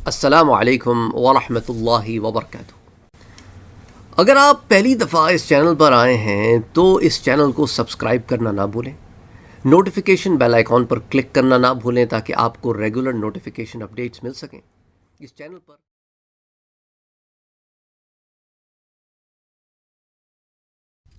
السلام علیکم ورحمۃ اللہ وبرکاتہ۔ اگر آپ پہلی دفعہ اس چینل پر آئے ہیں تو اس چینل کو سبسکرائب کرنا نہ بھولیں، نوٹیفیکیشن بیل آئیکن پر کلک کرنا نہ بھولیں تاکہ آپ کو ریگولر نوٹیفیکیشن اپڈیٹس مل سکیں۔ اس چینل پر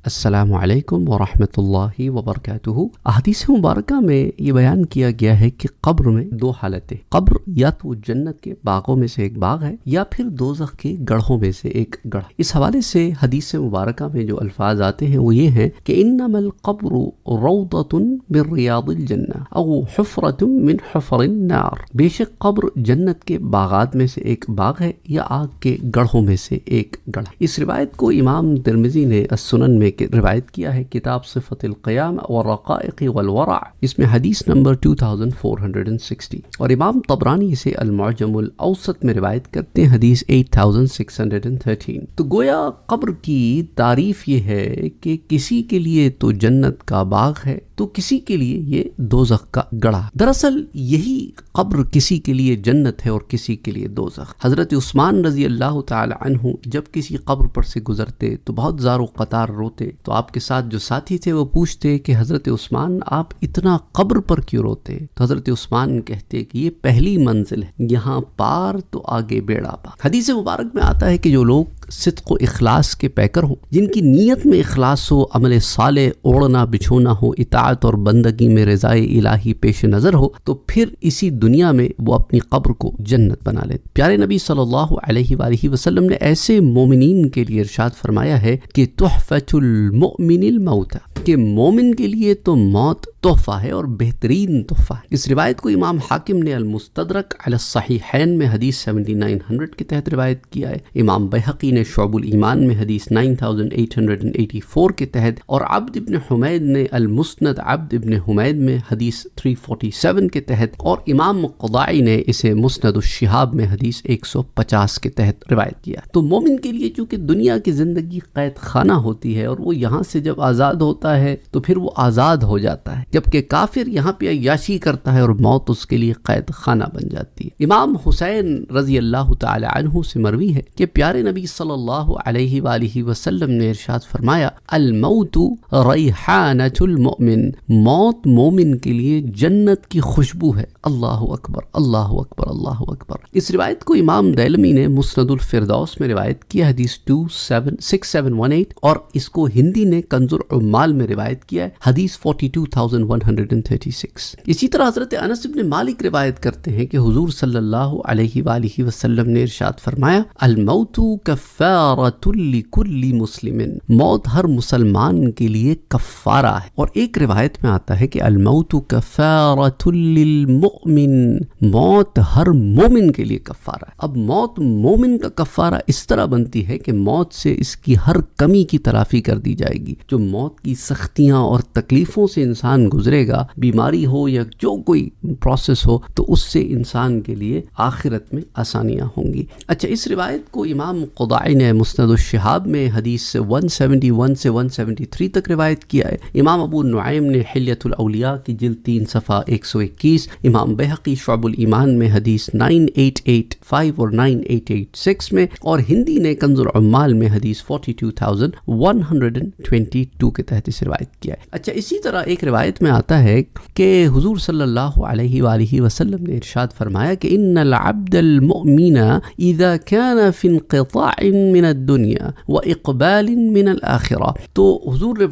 السلام علیکم ورحمۃ اللہ وبرکاتہ۔ احادیث مبارکہ میں یہ بیان کیا گیا ہے کہ قبر میں دو حالتیں، قبر یا تو جنت کے باغوں میں سے ایک باغ ہے یا پھر دوزخ کے گڑھوں میں سے ایک گڑھ۔ اس حوالے سے حدیث مبارکہ میں جو الفاظ آتے ہیں وہ یہ ہیں کہ انما القبر روضۃ من ریاض الجنہ او حفرۃ من حفر النار، بے شک قبر جنت کے باغات میں سے ایک باغ ہے یا آگ کے گڑھوں میں سے ایک گڑھ۔ اس روایت کو امام ترمذی نے السنن میں روایت کیا ہے، کتاب صفت القیام والرقائق والورع، اس میں حدیث نمبر 2460، اور امام طبرانی اسے المعجم الاوسط میں روایت کرتے ہیں، حدیث 8613۔ تو گویا قبر کی تعریف یہ ہے کہ کسی کے لیے تو جنت کا باغ ہے تو کسی کے لیے یہ دوزخ کا گڑھا۔ دراصل یہی قبر کسی کے لیے جنت ہے اور کسی کے لیے دوزخ۔ حضرت عثمان رضی اللہ تعالی عنہ جب کسی قبر پر سے گزرتے تو بہت زار و قطار روتے، تو آپ کے ساتھ جو ساتھی تھے وہ پوچھتے کہ حضرت عثمان آپ اتنا قبر پر کیوں روتے؟ تو حضرت عثمان کہتے کہ یہ پہلی منزل ہے، یہاں پار تو آگے بیڑا پار۔ حدیث مبارک میں آتا ہے کہ جو لوگ صدق و اخلاص کے پیکر ہوں، جن کی نیت میں اخلاص ہو، عمل صالح اوڑھنا بچھونا ہو، اطاعت اور بندگی میں رضائے الہی پیش نظر ہو، تو پھر اسی دنیا میں وہ اپنی قبر کو جنت بنا لیتے۔ پیارے نبی صلی اللہ علیہ وآلہ وسلم نے ایسے مومنین کے لیے ارشاد فرمایا ہے کہ تحفۃ المؤمن الموت، کہ مومن کے لیے تو موت تحفہ ہے اور بہترین تحفہ ہے۔ اس روایت کو امام حاکم نے المستدرک علی الصحیحین میں حدیث 7900 کے تحت روایت کیا ہے، امام بیہقی نے شعب الایمان میں حدیث 9884 کے تحت، اور عبد ابن حمید نے المسند عبد ابن حمید میں حدیث 347 کے تحت، اور امام قضائی نے اسے مسند الشہاب میں حدیث 150 کے تحت روایت کیا۔ تو مومن کے لیے چونکہ دنیا کی زندگی قید خانہ ہوتی ہے اور وہ یہاں سے جب آزاد ہوتا ہے تو پھر وہ آزاد ہو جاتا ہے، جبکہ کافر یہاں پہ عیاشی کرتا ہے اور موت اس کے لیے قید خانہ بن جاتی ہے۔ امام حسین رضی اللہ تعالی عنہ سے مروی ہے کہ پیارے نبی صلی اللہ علیہ وآلہ وسلم نے ارشاد فرمایا الموت ریحانۃ المؤمن، موت مومن کے لیے جنت کی خوشبو ہے۔ اللہ اکبر اللہ اکبر اللہ اکبر۔ اس روایت کو امام دیلمی نے مسند الفردوس میں روایت کیا، حدیث 6718، اور اس کو ہندی نے کنز العمال میں روایت کیا ہے، حدیث 42136۔ اسی طرح حضرت انس بن مالک روایت کرتے ہیں کہ حضور صلی اللہ علیہ وآلہ وسلم نے ارشاد فرمایا الموت کفارۃ لکل مسلم، موت ہر مسلمان کے لیے کفارہ ہے۔ اور ایک روایت میں آتا ہے کہ الموت کفارۃ للمؤمن، موت ہر مومن کے لیے کفارہ ہے۔ اب موت مومن کا کفارہ اس طرح بنتی ہے کہ موت سے اس کی ہر کمی کی تلافی کر دی جائے گی۔ جو موت کی سختیاں اور تکلیفوں سے انسان گزرے گا، بیماری ہو یا جو کوئی پروسیس ہو، تو اس سے انسان کے لیے آخرت میں آسانیاں ہوں گی۔ اچھا، اس روایت کو امام قضائی نے مسند الشہاب میں حدیث 171 سے 173 تک روایت کیا ہے، امام ابو نعیم نے حلیۃ الاولیاء کی جلد 3 صفحہ 121، امام بیہقی شعب الایمان میں حدیث 9885 اور 9886 میں، اور ہندی نے کنز العمال میں حدیث 42122 کے تحت اس روایت کیا ہے۔ اچھا، اسی طرح ایک روایت میں آتا ہے کہ حضور صلی اللہ علیہ وآلہ وسلم نے ارشاد فرمایا کہ ان العبد المؤمن اذا كان في انقطاع من الدنيا واقبال من الاخرہ، تو حضور نے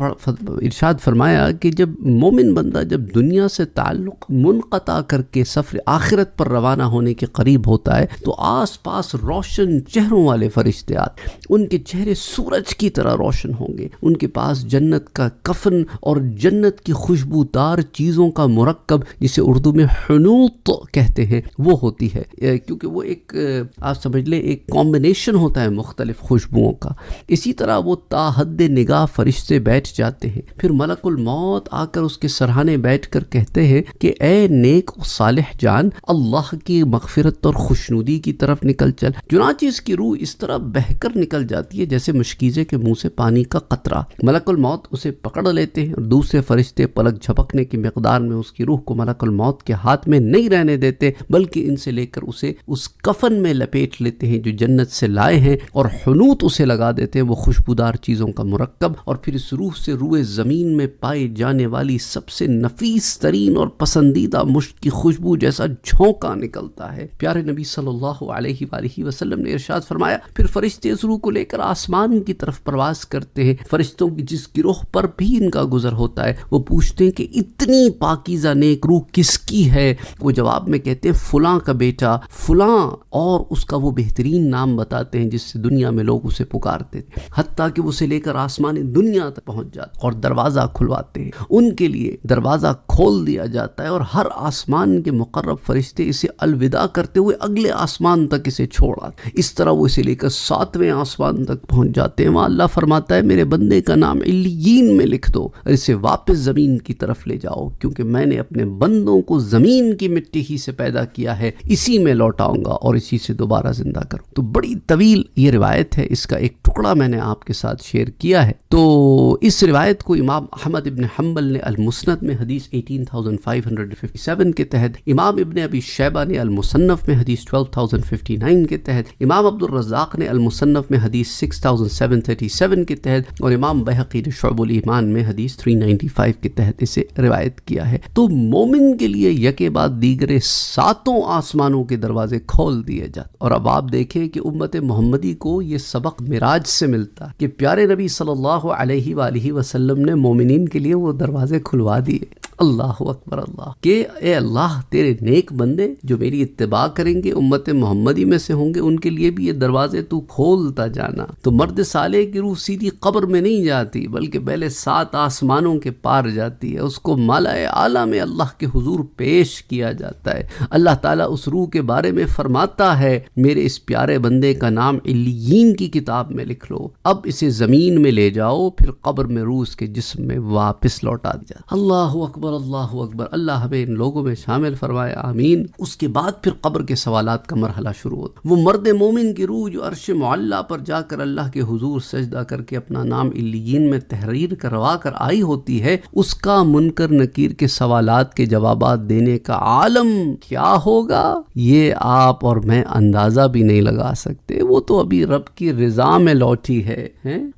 ارشاد فرمایا کہ جب مومن بندہ جب دنیا سے تعلق منقطع کر کے سفر آخرت پر روانہ ہونے کے قریب ہوتا ہے تو آس پاس روشن چہروں والے فرشتے آتے، ان کے چہرے سورج کی طرح روشن ہوں گے، ان کے پاس جنت کا کفن اور جنت کی خوشبودار چیزوں کا مرکب، جسے اردو میں حنوط کہتے ہیں، وہ ہوتی ہے، کیونکہ وہ ایک آپ سمجھ لیں ایک کمبینیشن ہوتا ہے مختلف خوشبوؤں کا۔ اسی طرح وہ تا حد نگاہ فرشتے بیٹھ جاتے ہیں، پھر ملک الموت آ کر اس کے سرہانے بیٹھ کر کہتے ہیں کہ اے نیک و صالح جان، اللہ کی مغفرت اور خوشنودی کی طرف نکل چل۔ چنانچہ اس کی روح اس طرح بہہ کر نکل جاتی ہے جیسے مشکیزے کے منہ سے پانی کا قطرہ۔ ملک الموت اسے پکڑ لیتے ہیں اور دوسرے فرشتے پلک جھپکنے کی مقدار میں اس کی روح کو ملک الموت کے ہاتھ میں نہیں رہنے دیتے، بلکہ ان سے لے کر اسے اس کفن میں لپیٹ لیتے ہیں جو جنت سے لائے ہیں، اور حنوط اسے لگا دیتے ہیں، وہ خوشبودار چیزوں کا مرکب، اور پھر اس روح سے روئے زمین میں پائے جانے والی سب سے نفیس ترین اور پسندیدہ مشک کی خوشبو جیسا جھونکا نکلتا ہے۔ پیارے نبی صلی اللہ علیہ وآلہ وسلم نے ارشاد فرمایا، پھر فرشتے اس روح کو لے کر آسمان کی طرف پرواز کرتے ہیں، فرشتوں کی جس گروہ پر بھی ان کا گزر ہوتا ہے وہ پوچھتے ہیں کہ اتنی پاکیزہ نیک روح کس کی ہے؟ وہ جواب میں کہتے ہیں فلاں کا بیٹا فلاں، اور اس کا وہ بہترین نام بتاتے ہیں جس سے دنیا میں لوگ اسے پکارتے تھے، حتیٰ کہ وہ اسے لے کر آسمان دنیا تک پہنچ جاتے اور دروازہ کھلواتے ہیں، ان کے لیے دروازہ کھول دیا جاتا ہے، اور ہر آسمان کے مقرب فرشتے اسے الوداع کرتے ہوئے اگلے آسمان تک اسے چھوڑ آتے، اس طرح وہ اسے لے کر 7ویں آسمان تک پہنچ جاتے ہیں۔ وہاں اللہ فرماتا ہے میرے بندے کا نام علیین میں لکھ دو اور اسے واپس زمین کی طرف لے جاؤ، کیونکہ میں نے اپنے بندوں کو زمین کی مٹی ہی سے پیدا کیا ہے، اسی میں لوٹاؤں گا اور اسی سے دوبارہ زندہ کروں۔ تو بڑی طویل یہ روایت ہے، اس کا ایک ٹکڑا میں نے آپ کے ساتھ شیئر کیا ہے۔ تو اس روایت کو امام احمد ابن حنبل نے المسند میں حدیث 18557 کے تحت، امام ابن ابی شیبہ نے المصنف میں حدیث 12059 کے تحت، امام عبد الرزاق نے المصنف میں حدیث 6737 کے تحت، اور امام بہقی نے شعب الایمان میں حدیث 395 کے تحت اسے روایت کیا ہے۔ تو مومن کے لیے یکے بعد دیگرے 7 آسمانوں کے دروازے کھول دیے جاتے، اور اب آپ دیکھیں کہ امت محمدی کو یہ سبق معراج سے ملتا کہ پیارے نبی صلی اللہ علیہ وآلہ وسلم نے مومنین کے لیے وہ دروازے کھلوا دیے۔ اللہ اکبر، اللہ کہ اے اللہ تیرے نیک بندے جو میری اتباع کریں گے، امت محمدی میں سے ہوں گے، ان کے لیے بھی یہ دروازے تو کھولتا جانا۔ تو مرد صالح کی روح سیدھی قبر میں نہیں جاتی، بلکہ پہلے 7 آسمانوں کے پار جاتی ہے، اس کو مالائے اعلیٰ میں اللہ کے حضور پیش کیا جاتا ہے۔ اللہ تعالیٰ اس روح کے بارے میں فرماتا ہے میرے اس پیارے بندے کا نام علیین کی کتاب میں لکھ لو، اب اسے زمین میں لے جاؤ، پھر قبر میں روح اس کے جسم میں واپس لوٹا دیا۔ اللہ اکبر، اللہ اکبر، اللہ ہمیں ان لوگوں میں شامل فرمائے، آمین۔ اس کے بعد پھر قبر کے سوالات کا مرحلہ شروع ہوتا، وہ مرد مومن کی روح جو عرش معلیٰ پر جا کر اللہ کے حضور سجدہ کر کے اپنا نام علیین میں تحریر کروا کر آئی ہوتی ہے، اس کا منکر نکیر کے سوالات کے جوابات دینے کا عالم کیا ہوگا یہ آپ اور میں اندازہ بھی نہیں لگا سکتے۔ وہ تو ابھی رب کی رضا میں لوٹی ہے،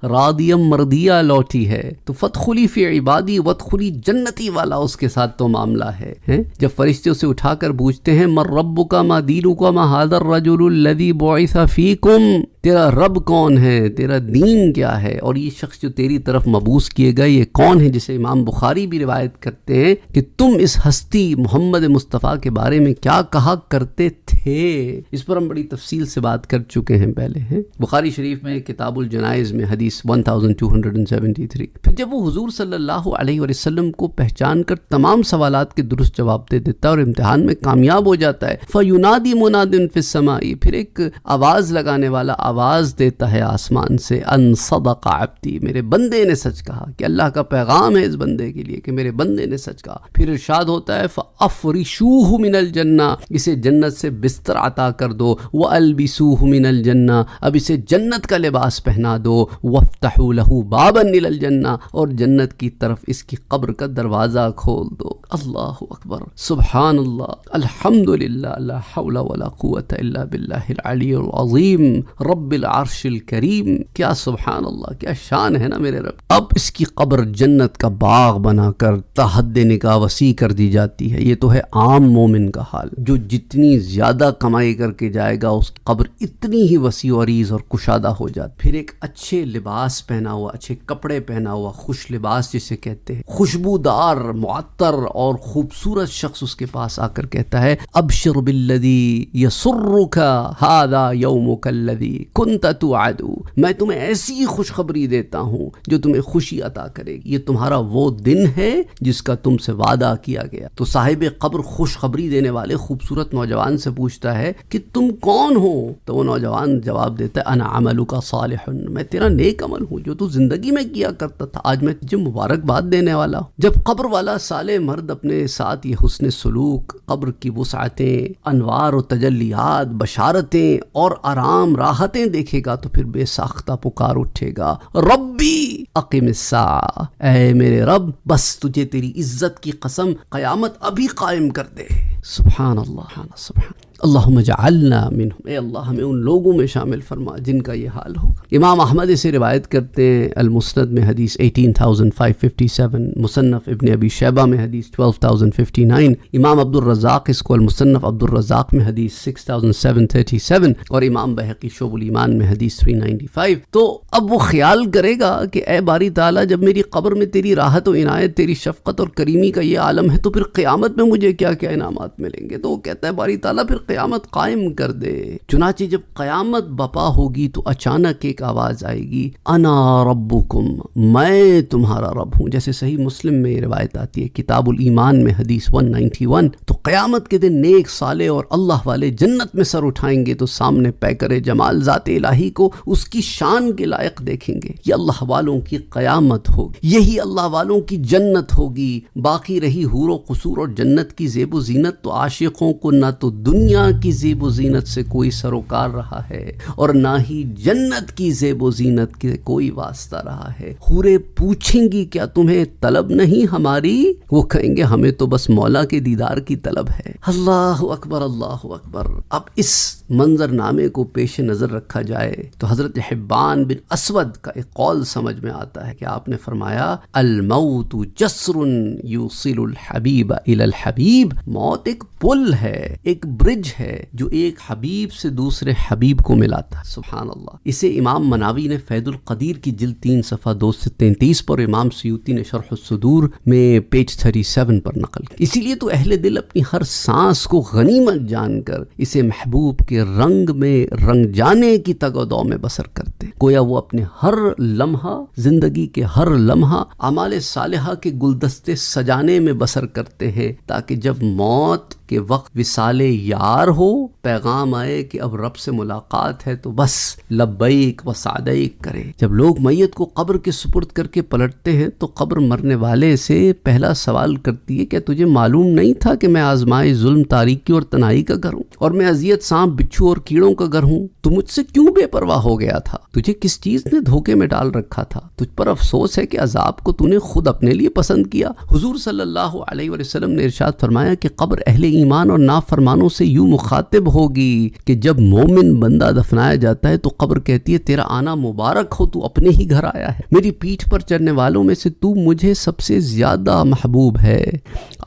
راضیم مردیہ لوٹی ہے، تو فادخلی فی عبادی وادخلی جنتی والا اس کے ساتھ تو معاملہ ہے۔ جب فرشتے اسے اٹھا کر پوچھتے ہیں من ربک ما دینک ما ھذا الرجل الذی بعث فیکم، تیرا رب کون ہے، تیرا دین کیا ہے، اور یہ شخص جو تیری طرف مبعوث کیے گئے یہ کون ہے، جسے امام بخاری بھی روایت کرتے ہیں کہ تم اس ہستی محمد مصطفیٰ کے بارے میں کیا کہا کرتے تھے۔ اس پر ہم بڑی تفصیل سے بات کر چکے ہیں پہلے، بخاری شریف میں کتاب الجنائز میں حدیث 1273۔ پھر جب وہ حضور صلی اللہ علیہ وسلم کو پہچان کر تمام سوالات کے درست جواب دے دیتا ہے اور امتحان میں کامیاب ہو جاتا ہے، فَيُنَادِي مُنَادٍ فِي السَّمَاءِ، پھر ایک آواز لگانے والا آواز دیتا ہے آسمان سے، ان صدق عبدی، میرے بندے نے سچ کہا، کہ اللہ کا پیغام ہے اس بندے کے لیے کہ میرے بندے نے سچ کہا۔ پھر ارشاد ہوتا ہے فَأَفْرِشُوهُ مِنَ الْجَنَّةِ، اسے جنت سے بستر عطا کر دو، وَأَلْبِسُوهُ مِنَ الْجَنَّةِ، اب اسے جنت کا لباس پہنا دو، وَافْتَحُوا لَهُ بَابًا إِلَى الْجَنَّةِ، اور جنت کی طرف اس کی قبر کا دروازہ کھول دو۔ اللہ اکبر، سبحان اللہ، الحمدللہ، لا حول ولا قوة الا باللہ العلی العظیم رب العرش الکریم۔ کیا سبحان اللہ، کیا شان ہے نا میرے رب۔ اب اس کی قبر جنت کا باغ بنا کر تحد نگاہ وسیع کر دی جاتی ہے۔ یہ تو ہے عام مومن کا حال، جو جتنی زیادہ کمائی کر کے جائے گا اس کی قبر اتنی ہی وسیع و عریض اور کشادہ ہو جاتی۔ پھر ایک اچھے لباس پہنا ہوا، اچھے کپڑے پہنا ہوا، خوش لباس جسے کہتے ہیں، خوشبودار، معطر اور خوبصورت شخص اس کے پاس آ کر کہتا ہے ابشر بالذی یسرک ھذا یومک الذی کنت توعد، میں تمہیں ایسی خوشخبری دیتا ہوں جو تمہیں خوشی عطا کرے گی، یہ تمہارا وہ دن ہے جس کا تم سے وعدہ کیا گیا۔ تو صاحب قبر خوشخبری دینے والے خوبصورت نوجوان سے پوچھتے پوچھتا ہے کہ تم کون ہو؟ تو وہ نوجوان جواب دیتا ہے انا عملک صالح، میں تیرا نیک عمل ہوں جو تو زندگی میں کیا کرتا تھا، آج میں تجھے مبارکباد دینے والا ہوں۔ جب قبر والا صالح مرد اپنے ساتھ یہ حسن سلوک، قبر کی وسعتیں، انوار و تجلیات، بشارتیں اور آرام راحتیں دیکھے گا تو پھر بے ساختہ پکار اٹھے گا، ربی اقم الساعہ، اے میرے رب بس تجھے تیری عزت کی قسم قیامت ابھی قائم کر دے۔ سبحان اللہ، سبحان اللہم اجعلنا منہم، اے اللہ ہمیں ان لوگوں میں شامل فرما جن کا یہ حال ہوگا۔ امام احمد اسے روایت کرتے ہیں المسند میں حدیث 18557، مصنف ابن ابی شیبہ میں حدیث 12059، امام عبد الرزاق اس کو المصنف عبد الرزاق میں حدیث 6737، اور امام بہقی شعب الایمان میں حدیث 395۔ تو اب وہ خیال کرے گا کہ اے باری تعالیٰ جب میری قبر میں تیری راحت و عنایت، تیری شفقت اور کریمی کا یہ عالم ہے تو پھر قیامت میں مجھے کیا کیا انعامات ملیں گے؟ تو وہ کہتا ہے باری تعالیٰ پھر قیامت قائم کر دے۔ چنانچہ جب قیامت بپا ہوگی تو اچانک ایک آواز آئے گی، انا ربکم، میں تمہارا رب ہوں، جیسے صحیح مسلم میں یہ روایت آتی ہے کتاب الایمان میں حدیث 191۔ تو قیامت کے دن نیک صالح اور اللہ والے جنت میں سر اٹھائیں گے تو سامنے پیکر جمال ذات الہی کو اس کی شان کے لائق دیکھیں گے۔ یہ اللہ والوں کی قیامت ہوگی، یہی اللہ والوں کی جنت ہوگی۔ باقی رہی حور و قصور اور جنت کی زیب و زینت تو عاشقوں کو نہ تو دنیا کی زیب و زینت سے کوئی سروکار رہا ہے اور نہ ہی جنت کی زیب و زینت کے کوئی واسطہ رہا ہے۔ حوریں پوچھیں گی کیا تمہیں طلب نہیں ہماری؟ وہ کہیں گے ہمیں تو بس مولا کے دیدار کی طلب ہے۔ اللہ اکبر، اللہ اکبر۔ اب اس منظر نامے کو پیش نظر رکھا جائے تو حضرت حبان بن اسود کا ایک قول سمجھ میں آتا ہے کہ آپ نے فرمایا الموت جسر یوصل الحبیب الی الحبیب، موت ایک پل ہے، ایک برج ہے جو ایک حبیب سے دوسرے حبیب کو ملاتا ہے۔ سبحان اللہ۔ اسے امام مناوی نے فیض القدیر کی جلد 3 صفحہ 233 پر، امام سیوطی نے شرح الصدور میں پیج 37 پر نقل کی۔ اسی لیے تو اہل دل اپنی ہر سانس کو غنیمت جان کر اسے محبوب کے رنگ میں رنگ جانے کی تگ و دو میں بسر کرتے، گویا وہ اپنے ہر لمحہ، زندگی کے ہر لمحہ اعمال صالحہ کے گلدستے سجانے میں بسر کرتے ہیں تاکہ جب موت کے وقت وصال یار ہو، پیغام آئے کہ اب رب سے ملاقات ہے تو بس لبیک و سعدیک کرے۔ جب لوگ میت کو قبر کے سپرد کر کے پلٹتے ہیں تو قبر مرنے والے سے پہلا سوال کرتی ہے کہ تجھے معلوم نہیں تھا کہ میں آزمائے ظلم، تاریکی اور تنہائی کا گھر ہوں، اور میں اذیت سانپ، بچھو اور کیڑوں کا گھر ہوں؟ تو مجھ سے کیوں بے پرواہ ہو گیا تھا؟ تجھے کس چیز نے دھوکے میں ڈال رکھا تھا؟ تجھ پر افسوس ہے کہ عذاب کو تو نے خود اپنے لیے پسند کیا۔ حضور صلی اللہ علیہ وسلم نے ارشاد فرمایا کہ قبر اہل ایمان اور نافرمانوں سے یوں مخاطب ہوگی کہ جب مومن بندہ دفنایا جاتا ہے تو قبر کہتی ہے تیرا آنا مبارک ہو، تو اپنے ہی گھر آیا ہے، میری پیٹھ پر چڑھنے والوں میں سے تو مجھے سب سے زیادہ محبوب ہے۔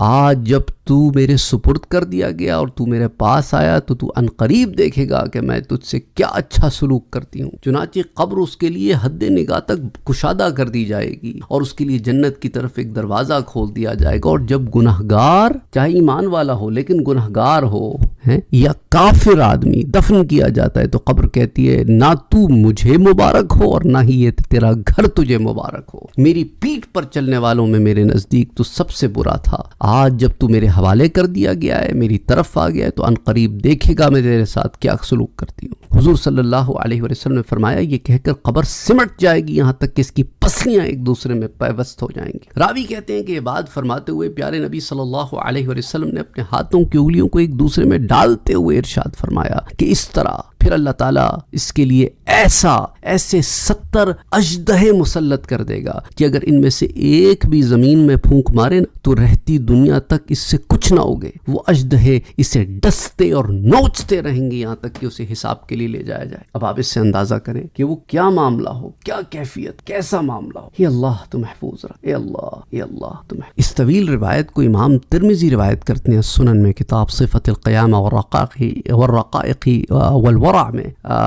آج جب تو میرے سپرد کر دیا گیا اور تو میرے پاس آیا تو عنقریب دیکھے گا کہ میں تجھ سے کیا اچھا سلوک کرتی ہوں۔ چنانچہ قبر اس کے لیے حد نگاہ تک کشادہ کر دی جائے گی اور اس کے لیے جنت کی طرف ایک دروازہ کھول دیا جائے گا، اور جب گنہگار، چاہے ایمان والا ہو لیکن گنہگار ہو یا کافر آدمی دفن کیا جاتا ہے تو قبر کہتی ہے نہ تو مجھے مبارک ہو اور نہ ہی یہ تیرا گھر تجھے مبارک ہو، میری پیٹھ پر چلنے والوں میں میرے نزدیک تو سب سے برا تھا، آج جب تو میرے حوالے کر دیا گیا ہے، میری طرف آ گیا ہے، تو عنقریب دیکھے گا میں تیرے ساتھ کیا سلوک کرتی ہوں۔ حضور صلی اللہ علیہ وسلم نے فرمایا یہ کہہ کر قبر سمٹ جائے گی یہاں تک کہ اس کی پسلیاں ایک دوسرے میں پیوست ہو جائیں گی۔ راوی کہتے ہیں کہ یہ بات فرماتے ہوئے پیارے نبی صلی اللہ علیہ وسلم نے اپنے ہاتھوں کی انگلیوں کو ایک دوسرے میں ڈالتے ہوئے ارشاد فرمایا کہ اس طرح پھر اللہ تعالیٰ اس کے لیے ایسے 70 اژدہے مسلط کر دے گا کہ اگر ان میں سے ایک بھی زمین میں پھونک مارے نا تو رہتی دنیا تک اس سے کچھ نہ ہوگے، وہ اژدہے اسے ڈستے اور نوچتے رہیں گے یہاں تک کہ اسے حساب کے لیے لے جایا جائے۔ اب آپ اس سے اندازہ کریں کہ وہ کیا معاملہ ہو، کیا کیفیت، کیسا معاملہ ہو۔ یا اللہ تو محفوظ رہا، اے اللہ تو محفوظ۔ اس طویل روایت کو امام ترمذی روایت کرتے ہیں سنن میں، کتاب صفت القیامہ والرقائق ورع میں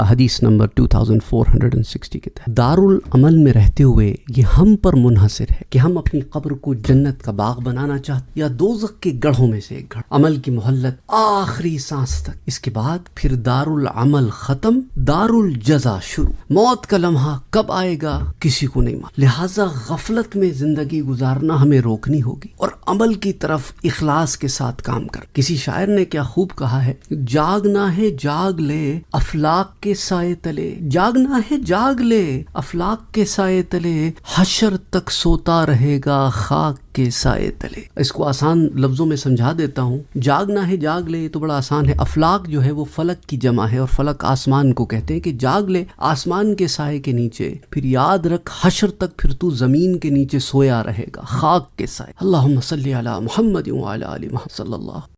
حدیث نمبر 2460 کے تحت دارالعمل میں رہتے ہوئے یہ ہم پر منحصر ہے کہ ہم اپنی قبر کو جنت کا باغ بنانا چاہتے یا دوزخ کے گڑھوں میں سے ایک گڑھ، عمل کی مہلت آخری سانس تک، اس کے بعد پھر دارالعمل ختم، دارالجزا شروع۔ موت کا لمحہ کب آئے گا کسی کو نہیں معلوم، لہٰذا غفلت میں زندگی گزارنا ہمیں روکنی ہوگی اور عمل کی طرف اخلاص کے ساتھ کام کر۔ کسی شاعر نے کیا خوب کہا ہے، جاگنا ہے جاگ لے افلاک کے سائے تلے، جاگنا ہے جاگ لے افلاک کے سائے تلے، حشر تک سوتا رہے گا خاک کے سائے تلے۔ اس کو آسان لفظوں میں سمجھا دیتا ہوں، جاگنا ہے جاگ لے تو بڑا آسان ہے، افلاک جو ہے وہ فلک کی جمع ہے اور فلک آسمان کو کہتے ہیں، کہ جاگ لے آسمان کے سائے کے نیچے، پھر یاد رکھ حشر تک پھر تو زمین کے نیچے سویا رہے گا خاک کے سائے۔ اللہم صلی علی محمد وعلی آل محمد صلی اللہ